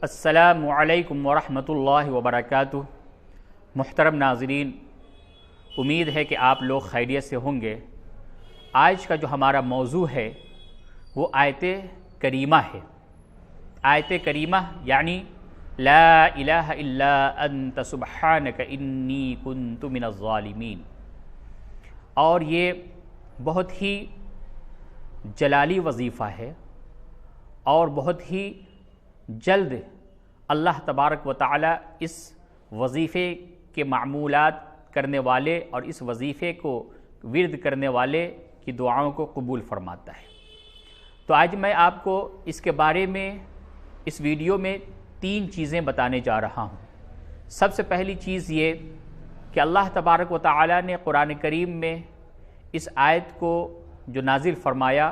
السلام علیکم ورحمۃ اللہ وبرکاتہ۔ محترم ناظرین، امید ہے کہ آپ لوگ خیریت سے ہوں گے۔ آج کا جو ہمارا موضوع ہے وہ آیت کریمہ ہے۔ آیت کریمہ یعنی لا الہ الا انت سبحانک انی کنت من الظالمین، اور یہ بہت ہی جلالی وظیفہ ہے اور بہت ہی جلد اللہ تبارک و تعالی اس وظیفے کے معمولات کرنے والے اور اس وظیفے کو ورد کرنے والے کی دعاؤں کو قبول فرماتا ہے۔ تو آج میں آپ کو اس کے بارے میں اس ویڈیو میں 3 چیزیں بتانے جا رہا ہوں۔ سب سے پہلی چیز یہ کہ اللہ تبارک و تعالی نے قرآن کریم میں اس آیت کو جو نازل فرمایا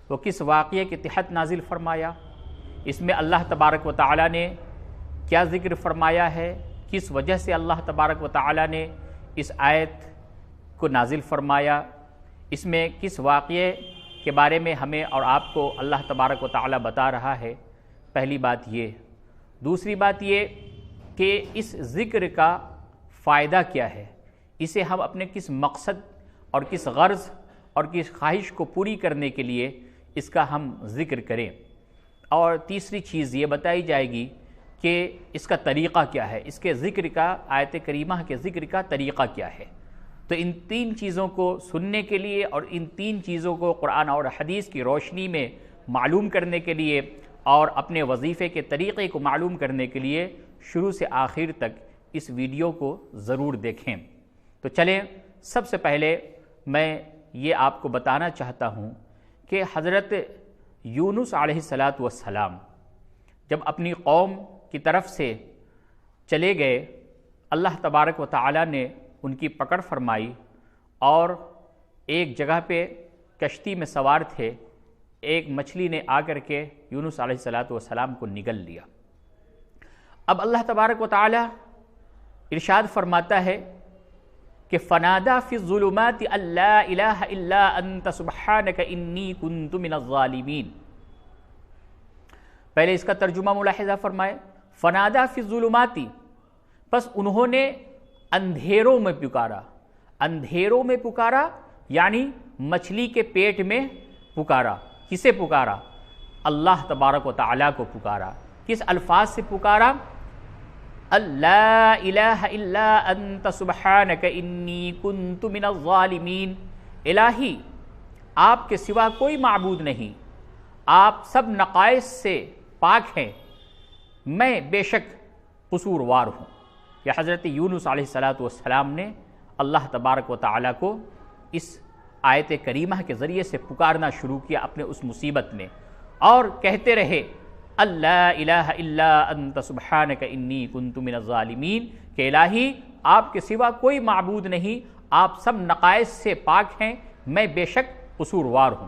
وہ کس واقعے کے تحت نازل فرمایا، اس میں اللہ تبارک و تعالی نے کیا ذکر فرمایا ہے، کس وجہ سے اللہ تبارک و تعالی نے اس آیت کو نازل فرمایا، اس میں کس واقعے کے بارے میں ہمیں اور آپ کو اللہ تبارک و تعالی بتا رہا ہے۔ پہلی بات یہ۔ دوسری بات یہ کہ اس ذکر کا فائدہ کیا ہے، اسے ہم اپنے کس مقصد اور کس غرض اور کس خواہش کو پوری کرنے کے لیے اس کا ہم ذکر کریں۔ اور تیسری چیز یہ بتائی جائے گی کہ اس کا طریقہ کیا ہے، اس کے ذکر کا، آیت کریمہ کے ذکر کا طریقہ کیا ہے۔ تو ان 3 چیزوں کو سننے کے لیے اور ان 3 چیزوں کو قرآن اور حدیث کی روشنی میں معلوم کرنے کے لیے اور اپنے وظیفے کے طریقے کو معلوم کرنے کے لیے شروع سے آخر تک اس ویڈیو کو ضرور دیکھیں۔ تو چلیں، سب سے پہلے میں یہ آپ کو بتانا چاہتا ہوں کہ حضرت یونس علیہ السلام جب اپنی قوم کی طرف سے چلے گئے، اللہ تبارک و تعالی نے ان کی پکڑ فرمائی اور ایک جگہ پہ کشتی میں سوار تھے، ایک مچھلی نے آ کر کے یونس علیہ السلام کو نگل لیا۔ اب اللہ تبارک و تعالی ارشاد فرماتا ہے کہ فنادا فی الظلمات ان لا الہ الا انت سبحانک انی کنت من الظالمین۔ پہلے اس کا ترجمہ ملاحظہ فرمائے، فنادا فی الظلمات، پس انہوں نے اندھیروں میں پکارا۔ اندھیروں میں پکارا یعنی مچھلی کے پیٹ میں پکارا۔ کسے پکارا؟ اللہ تبارک و تعالیٰ کو پکارا۔ کس الفاظ سے پکارا؟ لا الہ الا انت سبحانک انی کنت من الظالمین، الہی آپ کے سوا کوئی معبود نہیں، آپ سب نقائص سے پاک ہیں، میں بے شک قصوروار ہوں۔ کہ حضرت یونس علیہ السلام نے اللہ تبارک و تعالیٰ کو اس آیت کریمہ کے ذریعے سے پکارنا شروع کیا اپنے اس مصیبت میں، اور کہتے رہے لا الہ الا انت سبحانک انی کنت من الظالمین، کہ الہی آپ کے سوا کوئی معبود نہیں، آپ سب نقائص سے پاک ہیں، میں بے شک قصوروار ہوں۔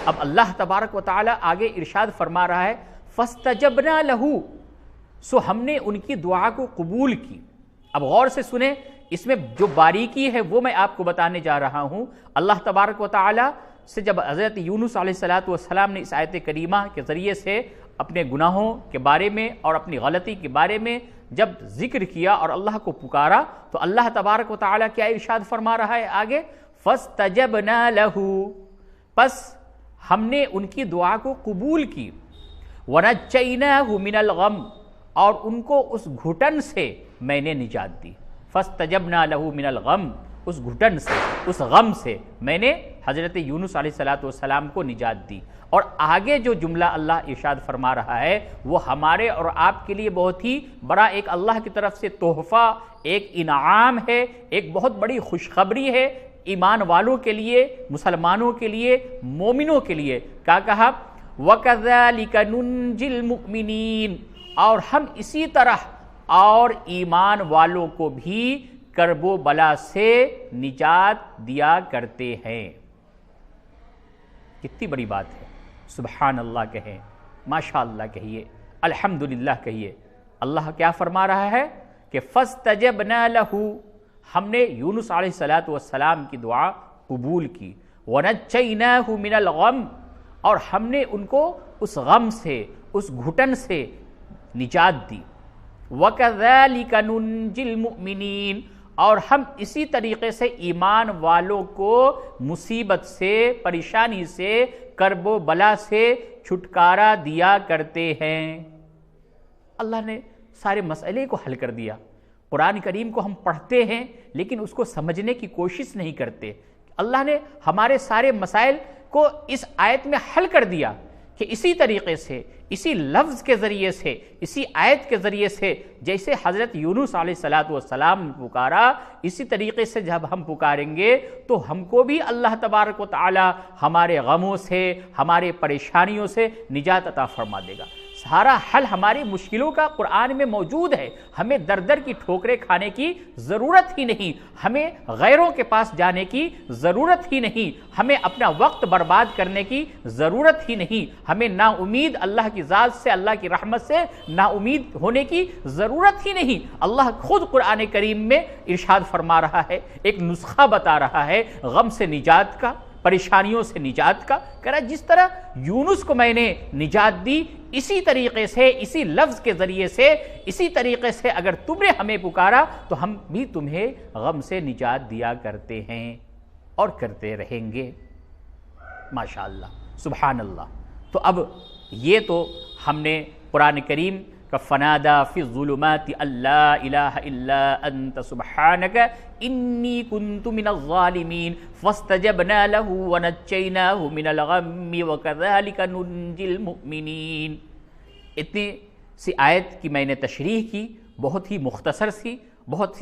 اب اللہ تبارک و تعالی آگے ارشاد فرما رہا ہے فاستجبنا لہ، سو ہم نے ان کی دعا کو قبول کی۔ اب غور سے سنیں، اس میں جو باریکی ہے وہ میں آپ کو بتانے جا رہا ہوں۔ اللہ تبارک و تعالی سے جب حضرت یونس علیہ السلام نے اس آیت کریمہ کے ذریعے سے اپنے گناہوں کے بارے میں اور اپنی غلطی کے بارے میں جب ذکر کیا اور اللہ کو پکارا، تو اللہ تبارک و تعالی کیا ارشاد فرما رہا ہے آگے؟ فاستجبنا لہ، پس ہم نے ان کی دعا کو قبول کی، ونجیناہ من الغم، اور ان کو اس گھٹن سے میں نے نجات دی۔ فاستجبنا لہ من الغم، اس گھٹن سے، اس غم سے میں نے حضرت یونس علیہ السلام کو نجات دی۔ اور آگے جو جملہ اللہ ارشاد فرما رہا ہے وہ ہمارے اور آپ کے لیے بہت ہی بڑا ایک اللہ کی طرف سے تحفہ، ایک انعام ہے، ایک بہت بڑی خوشخبری ہے ایمان والوں کے لیے، مسلمانوں کے لیے، مومنوں کے لیے۔ کیا کہا؟ وَكَذَلِكَ نُنْجِي الْمُؤْمِنِينَ، اور ہم اسی طرح اور ایمان والوں کو بھی کرب و بلا سے نجات دیا کرتے ہیں۔ کتنی بڑی بات ہے، سبحان اللہ کہیں، ماشاءاللہ کہیے، الحمدللہ کہیے۔ اللہ کیا فرما رہا ہے کہ فاستجبنا لہ، ہم نے یونس علیہ السلام کی دعا قبول کی، ونجیناہ من الغم، اور ہم نے ان کو اس غم سے، اس گھٹن سے نجات دی۔ وَكَذَلِكَ نُنْجِي الْمُؤْمِنِينَ، اور ہم اسی طریقے سے ایمان والوں کو مصیبت سے، پریشانی سے، کرب و بلا سے چھٹکارا دیا کرتے ہیں۔ اللہ نے سارے مسئلے کو حل کر دیا۔ قرآن کریم کو ہم پڑھتے ہیں لیکن اس کو سمجھنے کی کوشش نہیں کرتے۔ اللہ نے ہمارے سارے مسائل کو اس آیت میں حل کر دیا کہ اسی طریقے سے، اسی لفظ کے ذریعے سے، اسی آیت کے ذریعے سے، جیسے حضرت یونس علیہ السلام نے پکارا، اسی طریقے سے جب ہم پکاریں گے تو ہم کو بھی اللہ تبارک و تعالی ہمارے غموں سے، ہمارے پریشانیوں سے نجات عطا فرما دے گا۔ سارا حل ہماری مشکلوں کا قرآن میں موجود ہے۔ ہمیں در در کی ٹھوکریں کھانے کی ضرورت ہی نہیں، ہمیں غیروں کے پاس جانے کی ضرورت ہی نہیں، ہمیں اپنا وقت برباد کرنے کی ضرورت ہی نہیں، ہمیں نا امید اللہ کی ذات سے، اللہ کی رحمت سے نا امید ہونے کی ضرورت ہی نہیں۔ اللہ خود قرآن کریم میں ارشاد فرما رہا ہے، ایک نسخہ بتا رہا ہے غم سے نجات کا، پریشانیوں سے نجات کا، کہہ رہا جس طرح یونس کو میں نے نجات دی، اسی طریقے سے، اسی لفظ کے ذریعے سے، اسی طریقے سے اگر تم نے ہمیں پکارا تو ہم بھی تمہیں غم سے نجات دیا کرتے ہیں اور کرتے رہیں گے۔ ماشاءاللہ، سبحان اللہ۔ تو اب یہ تو ہم نے قرآن کریم کا فنادا فی الظلمات اللہ الہ الا انت سبحانک انی کنت من الظالمین فاستجبنا له ونجیناہ من الغم وکذالک ننجی المؤمنین۔ اتنی سی آیت کی میں نے تشریح کی، بہت ہی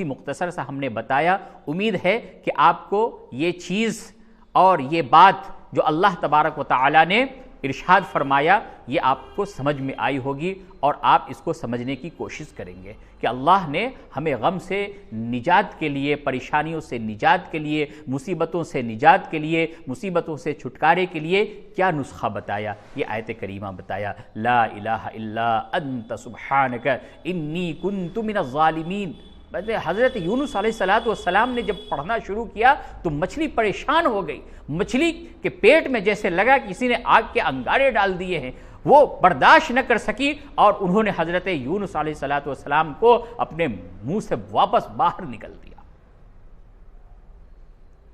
مختصر سا ہم نے بتایا۔ امید ہے کہ آپ کو یہ چیز اور یہ بات جو اللہ تبارک و تعالی نے ارشاد فرمایا یہ آپ کو سمجھ میں آئی ہوگی، اور آپ اس کو سمجھنے کی کوشش کریں گے کہ اللہ نے ہمیں غم سے نجات کے لیے، پریشانیوں سے نجات کے لیے، مصیبتوں سے نجات کے لیے، مصیبتوں سے چھٹکارے کے لیے کیا نسخہ بتایا، یہ آیت کریمہ بتایا۔ لا الہ الا انت سبحانک انی کنت من الظالمین۔ حضرت یونس علیہ السلام نے جب پڑھنا شروع کیا تو مچھلی پریشان ہو گئی، مچھلی کے پیٹ میں جیسے لگا کسی نے آگ کے انگارے ڈال دیے ہیں، وہ برداشت نہ کر سکی اور انہوں نے حضرت یونس علیہ السلام کو اپنے منہ سے واپس باہر نکل دیا۔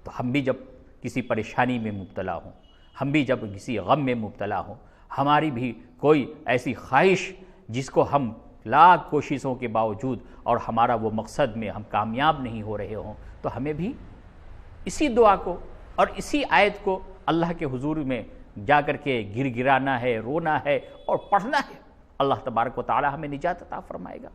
تو ہم بھی جب کسی پریشانی میں مبتلا ہوں، ہم بھی جب کسی غم میں مبتلا ہوں، ہماری بھی کوئی ایسی خواہش جس کو ہم لاکھ کوششوں کے باوجود اور ہمارا وہ مقصد میں ہم کامیاب نہیں ہو رہے ہوں، تو ہمیں بھی اسی دعا کو اور اسی آیت کو اللہ کے حضور میں جا کر کے گر گرانا ہے، رونا ہے اور پڑھنا ہے۔ اللہ تبارک و تعالی ہمیں نجات عطا فرمائے گا۔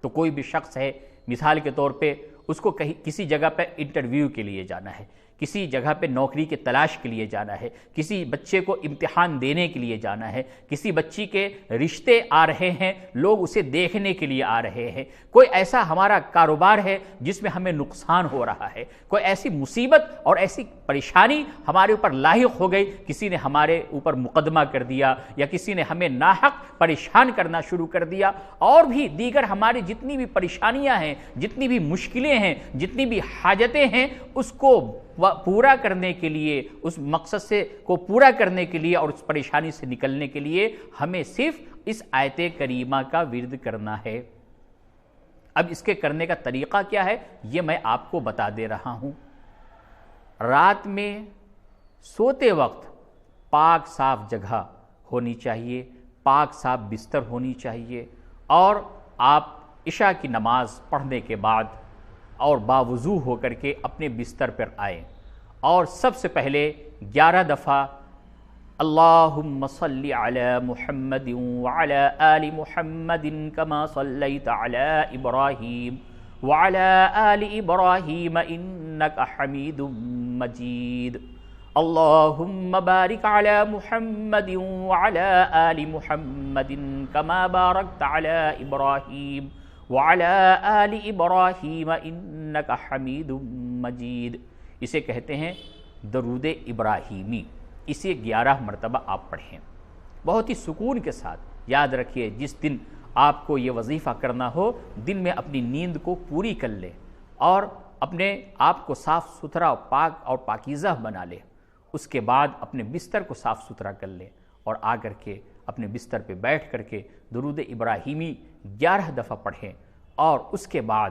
تو کوئی بھی شخص ہے، مثال کے طور پہ اس کو کسی جگہ پہ انٹرویو کے لیے جانا ہے، کسی جگہ پہ نوکری کے تلاش کے لیے جانا ہے، کسی بچے کو امتحان دینے کے لیے جانا ہے، کسی بچی کے رشتے آ رہے ہیں، لوگ اسے دیکھنے کے لیے آ رہے ہیں، کوئی ایسا ہمارا کاروبار ہے جس میں ہمیں نقصان ہو رہا ہے، کوئی ایسی مصیبت اور ایسی پریشانی ہمارے اوپر لاحق ہو گئی، کسی نے ہمارے اوپر مقدمہ کر دیا یا کسی نے ہمیں ناحق پریشان کرنا شروع کر دیا، اور بھی دیگر ہماری جتنی بھی پریشانیاں ہیں، جتنی بھی مشکلیں ہیں، جتنی بھی حاجتیں ہیں، اس کو پورا کرنے کے لیے، اس مقصد سے کو پورا کرنے کے لیے اور اس پریشانی سے نکلنے کے لیے ہمیں صرف اس آیت کریمہ کا ورد کرنا ہے۔ اب اس کے کرنے کا طریقہ کیا ہے یہ میں آپ کو بتا دے رہا ہوں۔ رات میں سوتے وقت پاک صاف جگہ ہونی چاہیے، پاک صاف بستر ہونی چاہیے، اور آپ عشاء کی نماز پڑھنے کے بعد اور باوضو ہو کر کے اپنے بستر پر آئیں، اور سب سے پہلے 11 دفعہ اللہم صلی علی محمد وعلی آل محمد کما صلیت علی ابراہیم وعلی آل ابراہیم انک حمید مجید، اللہم بارک علی محمد وعلی آل محمد کما بارکت علی ابراہیم وعلى آل ابراہیم انک حمید مجید۔ اسے کہتے ہیں درود ابراہیمی۔ اسے 11 مرتبہ آپ پڑھیں، بہت ہی سکون کے ساتھ۔ یاد رکھیے جس دن آپ کو یہ وظیفہ کرنا ہو، دن میں اپنی نیند کو پوری کر لیں اور اپنے آپ کو صاف ستھرا پاک اور پاکیزہ بنا لیں، اس کے بعد اپنے بستر کو صاف ستھرا کر لیں اور آ کر کے اپنے بستر پہ بیٹھ کر کے درود ابراہیمی 11 دفعہ پڑھیں، اور اس کے بعد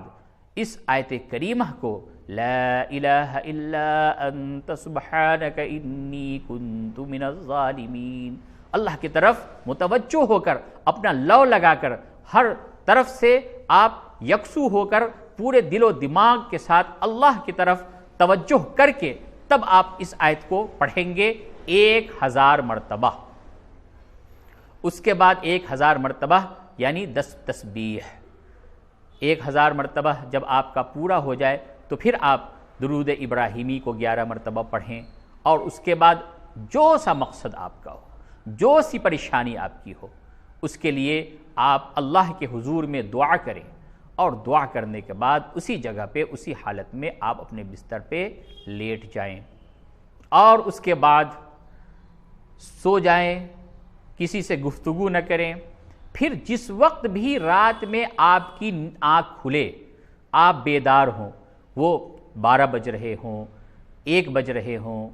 اس آیت کریمہ کو لا الہ الا انت سبحانک انی کنت من الظالمین اللہ کی طرف متوجہ ہو کر، اپنا لو لگا کر، ہر طرف سے آپ یکسو ہو کر پورے دل و دماغ کے ساتھ اللہ کی طرف توجہ کر کے تب آپ اس آیت کو پڑھیں گے 1000 مرتبہ۔ اس کے بعد 1000 مرتبہ یعنی 10 تسبیح۔ 1000 مرتبہ جب آپ کا پورا ہو جائے تو پھر آپ درود ابراہیمی کو 11 مرتبہ پڑھیں، اور اس کے بعد جو سا مقصد آپ کا ہو، جو سی پریشانی آپ کی ہو، اس کے لیے آپ اللہ کے حضور میں دعا کریں، اور دعا کرنے کے بعد اسی جگہ پہ اسی حالت میں آپ اپنے بستر پہ لیٹ جائیں، اور اس کے بعد سو جائیں، کسی سے گفتگو نہ کریں۔ پھر جس وقت بھی رات میں آپ کی آنکھ کھلے، آپ بیدار ہوں، وہ 12 بج رہے ہوں، 1 بج رہے ہوں،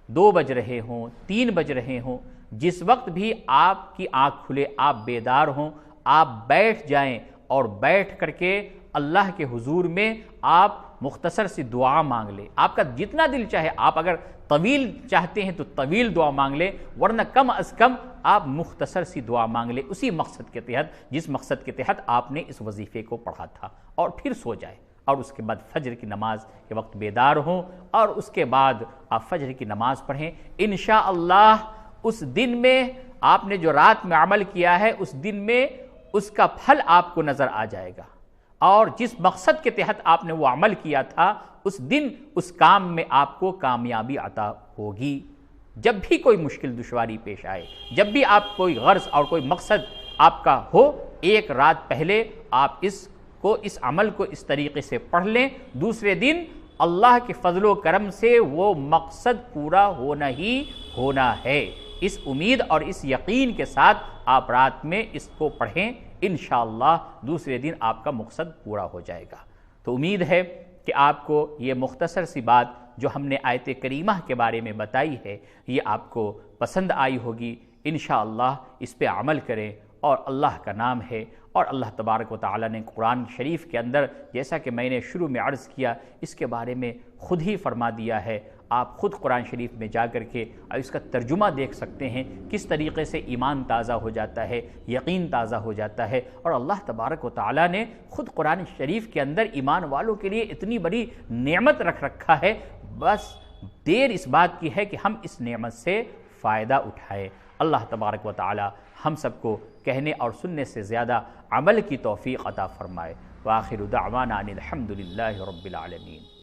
2 بج رہے ہوں، 3 بج رہے ہوں، جس وقت بھی آپ کی آنکھ کھلے، آپ بیدار ہوں، آپ بیٹھ جائیں، اور بیٹھ کر کے اللہ کے حضور میں آپ مختصر سی دعا مانگ لیں۔ آپ کا جتنا دل چاہے، آپ اگر طویل چاہتے ہیں تو طویل دعا مانگ لیں، ورنہ کم از کم آپ مختصر سی دعا مانگ لیں اسی مقصد کے تحت جس مقصد کے تحت آپ نے اس وظیفے کو پڑھا تھا، اور پھر سو جائے، اور اس کے بعد فجر کی نماز کے وقت بیدار ہوں، اور اس کے بعد آپ فجر کی نماز پڑھیں۔ انشاءاللہ اس دن میں آپ نے جو رات میں عمل کیا ہے، اس دن میں اس کا پھل آپ کو نظر آ جائے گا، اور جس مقصد کے تحت آپ نے وہ عمل کیا تھا، اس دن اس کام میں آپ کو کامیابی عطا ہوگی۔ جب بھی کوئی مشکل دشواری پیش آئے، جب بھی آپ کوئی غرض اور کوئی مقصد آپ کا ہو، ایک رات پہلے آپ اس عمل کو اس طریقے سے پڑھ لیں، دوسرے دن اللہ کے فضل و کرم سے وہ مقصد پورا ہونا ہی ہونا ہے۔ اس امید اور اس یقین کے ساتھ آپ رات میں اس کو پڑھیں، انشاءاللہ دوسرے دن آپ کا مقصد پورا ہو جائے گا۔ تو امید ہے کہ آپ کو یہ مختصر سی بات جو ہم نے آیت کریمہ کے بارے میں بتائی ہے، یہ آپ کو پسند آئی ہوگی۔ انشاءاللہ اس پہ عمل کریں، اور اللہ کا نام ہے، اور اللہ تبارک و تعالیٰ نے قرآن شریف کے اندر، جیسا کہ میں نے شروع میں عرض کیا، اس کے بارے میں خود ہی فرما دیا ہے۔ آپ خود قرآن شریف میں جا کر کے اس کا ترجمہ دیکھ سکتے ہیں، کس طریقے سے ایمان تازہ ہو جاتا ہے، یقین تازہ ہو جاتا ہے، اور اللہ تبارک و تعالیٰ نے خود قرآن شریف کے اندر ایمان والوں کے لیے اتنی بڑی نعمت رکھ رکھا ہے، بس دیر اس بات کی ہے کہ ہم اس نعمت سے فائدہ اٹھائیں۔ اللہ تبارک و تعالیٰ ہم سب کو کہنے اور سننے سے زیادہ عمل کی توفیق عطا فرمائے۔ وآخر دعوانا ان الحمد للہ رب العالمین۔